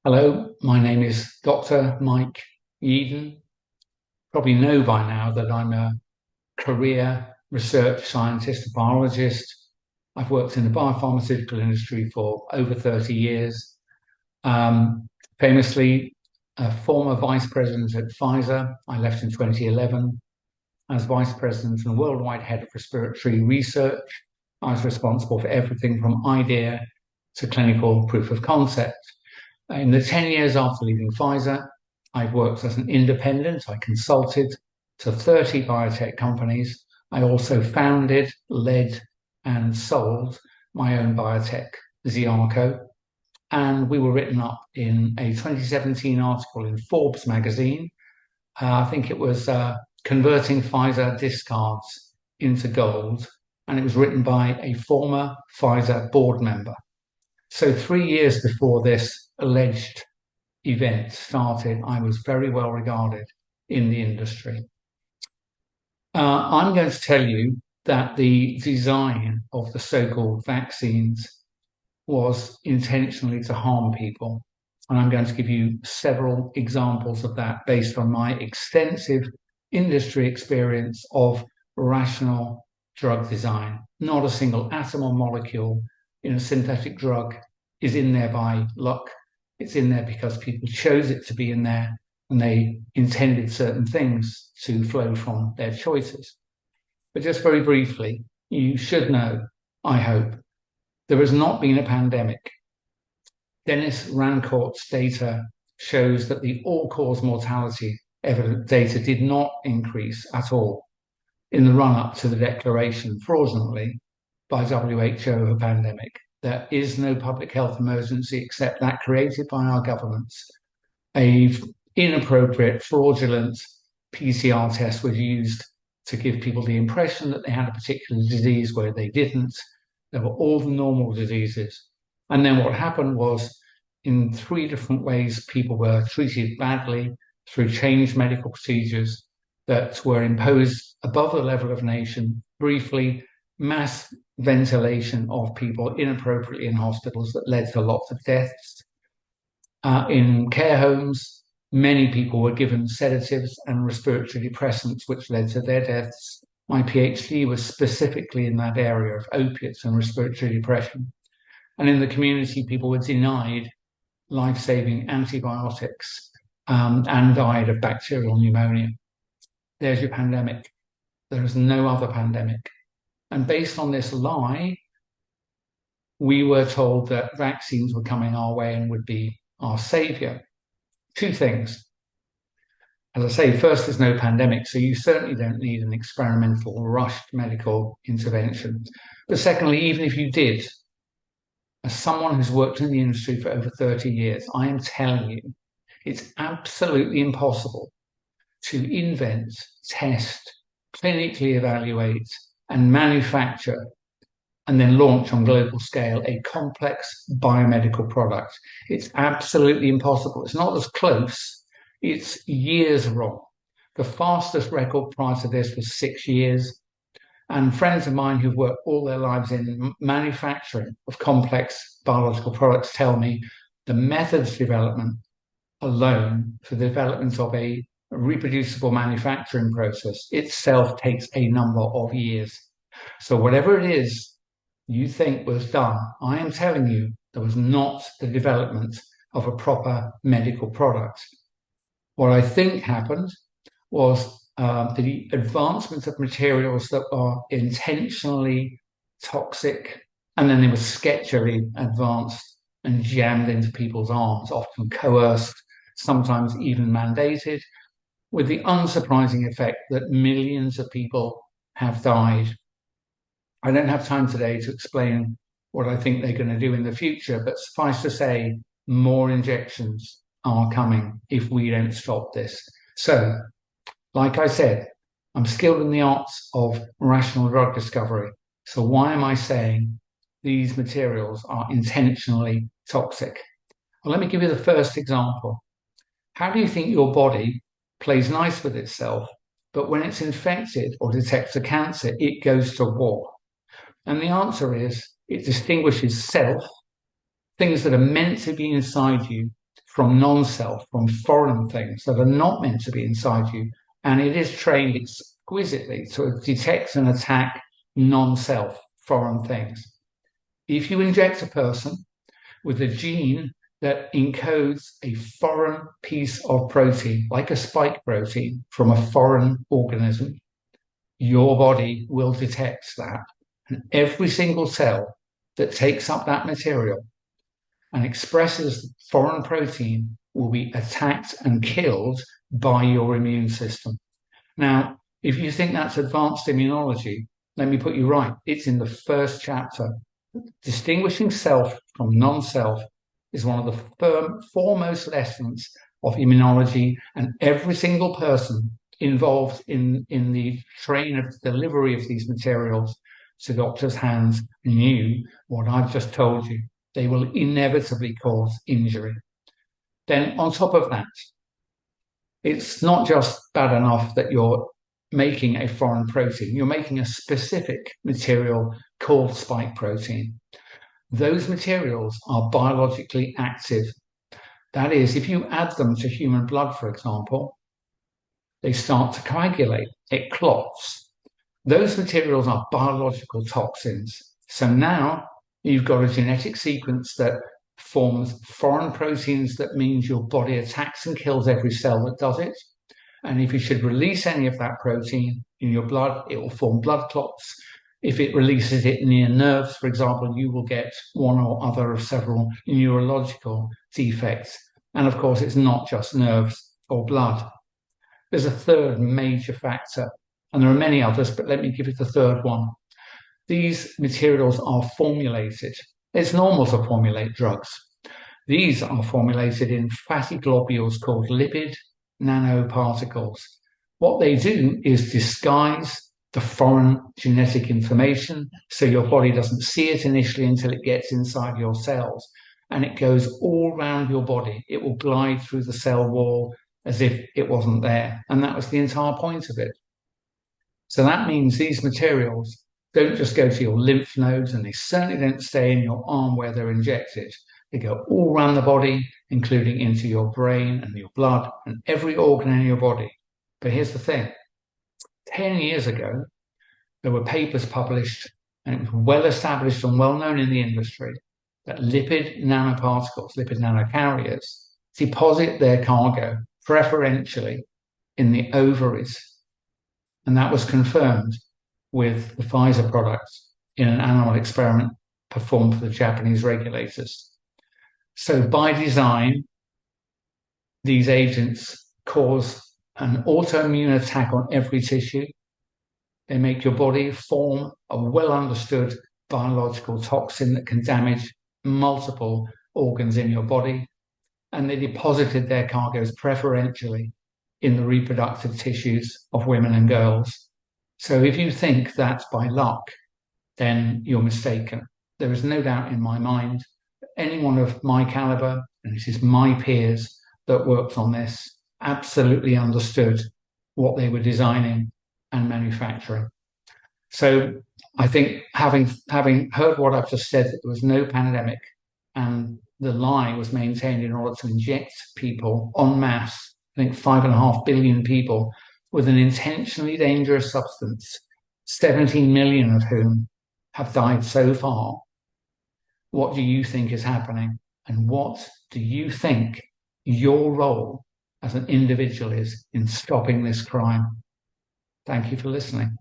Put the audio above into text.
Hello, my name is Dr. Mike Yeadon. Probably know by now that I'm a career research scientist, a biologist. I've worked in the biopharmaceutical industry for over 30 years. Famously, a former vice president at Pfizer. I left in 2011 as vice president and worldwide head of respiratory research. I was responsible for everything from idea to clinical proof of concept. In the 10 years after leaving Pfizer, I've worked as an independent. I consulted to 30 biotech companies. I also founded, led, and sold my own biotech, Ziarco. And we were written up in a 2017 article in Forbes magazine. I think it was Converting Pfizer Discards into Gold. And it was written by a former Pfizer board member. So 3 years before this alleged event started, I was very well regarded in the industry. I'm going to tell you that the design of the so-called vaccines was intentionally to harm people. And I'm going to give you several examples of that based on my extensive industry experience of rational drug design. Not a single atom or molecule in a synthetic drug is in there by luck. It's in there because people chose it to be in there and they intended certain things to flow from their choices. But just very briefly, you should know, I hope, there has not been a pandemic. Dennis Rancourt's data shows that the all-cause mortality evidence data did not increase at all in the run-up to the declaration, fraudulently, by WHO of a pandemic. There is no public health emergency except that created by our governments. A inappropriate, fraudulent PCR test was used to give people the impression that they had a particular disease where they didn't. There were all the normal diseases. And then what happened was, in three different ways, people were treated badly through changed medical procedures that were imposed above the level of nation. Briefly, mass ventilation of people inappropriately in hospitals that led to lots of deaths. In care homes, many people were given sedatives and respiratory depressants, which led to their deaths. My PhD was specifically in that area of opiates and respiratory depression. And in the community, people were denied life-saving antibiotics and died of bacterial pneumonia. There's your pandemic. There is no other pandemic. And based on this lie, we were told that vaccines were coming our way and would be our savior. Two things. As I say, first, there's no pandemic, so you certainly don't need an experimental, rushed medical intervention. But secondly, even if you did, as someone who's worked in the industry for over 30 years, I am telling you, it's absolutely impossible to invent, test, clinically evaluate, and manufacture and then launch on global scale a complex biomedical product. It's absolutely impossible. It's not as close, it's years wrong. The fastest record prior to this was 6 years. And friends of mine who've worked all their lives in manufacturing of complex biological products tell me the methods development alone for the development of a reproducible manufacturing process itself takes a number of years. So whatever it is you think was done, I am telling you, there was not the development of a proper medical product. What I think happened was the advancement of materials that are intentionally toxic, and then they were sketchily advanced and jammed into people's arms, often coerced, sometimes even mandated, with the unsurprising effect that millions of people have died. I don't have time today to explain what I think they're going to do in the future, but suffice to say, more injections are coming if we don't stop this. So, like I said, I'm skilled in the arts of rational drug discovery. So why am I saying these materials are intentionally toxic? Well, let me give you the first example. How do you think your body plays nice with itself, but when it's infected or detects a cancer, it goes to war? And the answer is it distinguishes self, things that are meant to be inside you, from non-self, from foreign things that are not meant to be inside you. And it is trained exquisitely to detect and attack non-self, foreign things. If you inject a person with a gene that encodes a foreign piece of protein, like a spike protein from a foreign organism, your body will detect that. And every single cell that takes up that material and expresses foreign protein will be attacked and killed by your immune system. Now, if you think that's advanced immunology, let me put you right. It's in the first chapter. Distinguishing self from non-self is one of the foremost lessons of immunology, and every single person involved in the train of delivery of these materials to doctors' hands knew what I've just told you. They will inevitably cause injury. Then on top of that, it's not just bad enough that you're making a foreign protein, you're making a specific material called spike protein. Those materials are biologically active. That is, if you add them to human blood, for example, they start to coagulate, it clots. Those materials are biological toxins. So now you've got a genetic sequence that forms foreign proteins that means your body attacks and kills every cell that does it. And if you should release any of that protein in your blood, it will form blood clots. If it releases it near nerves, for example, you will get one or other of several neurological defects. And of course, it's not just nerves or blood. There's a third major factor, and there are many others, but let me give you the third one. These materials are formulated. It's normal to formulate drugs. These are formulated in fatty globules called lipid nanoparticles. What they do is disguise the foreign genetic information so your body doesn't see it initially until it gets inside your cells, and it goes all around your body. It will glide through the cell wall as if it wasn't there, and that was the entire point of it. So that means these materials don't just go to your lymph nodes, and they certainly don't stay in your arm where they're injected. They go all around the body, including into your brain and your blood and every organ in your body. But here's the thing. 10 years ago, there were papers published, and it was well established and well known in the industry that lipid nanoparticles, lipid nanocarriers, deposit their cargo preferentially in the ovaries. And that was confirmed with the Pfizer product in an animal experiment performed for the Japanese regulators. So by design, these agents cause an autoimmune attack on every tissue. They make your body form a well understood biological toxin that can damage multiple organs in your body. And they deposited their cargoes preferentially in the reproductive tissues of women and girls. So if you think that's by luck, then you're mistaken. There is no doubt in my mind that anyone of my caliber, and this is my peers that worked on this, absolutely understood what they were designing and manufacturing. So I think having heard what I've just said, that there was no pandemic and the lie was maintained in order to inject people en masse, I think 5.5 billion people, with an intentionally dangerous substance, 17 million of whom have died so far. What do you think is happening? And what do you think your role as an individual is in stopping this crime? Thank you for listening.